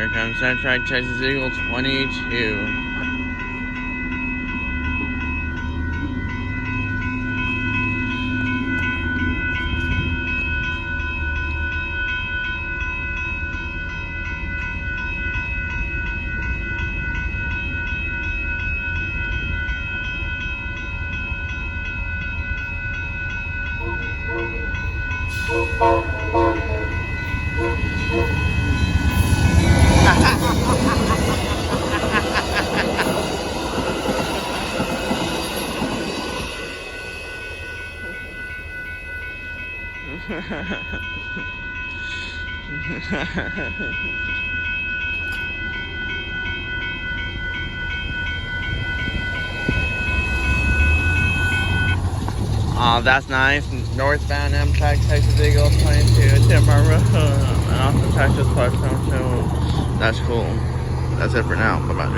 Here comes Amtrak Texas Eagle 22. Oh, that's nice. Northbound Amtrak Texas Eagle 22, dittmar Road, and off the Texas Park. That's cool. That's it for now. Bye-bye.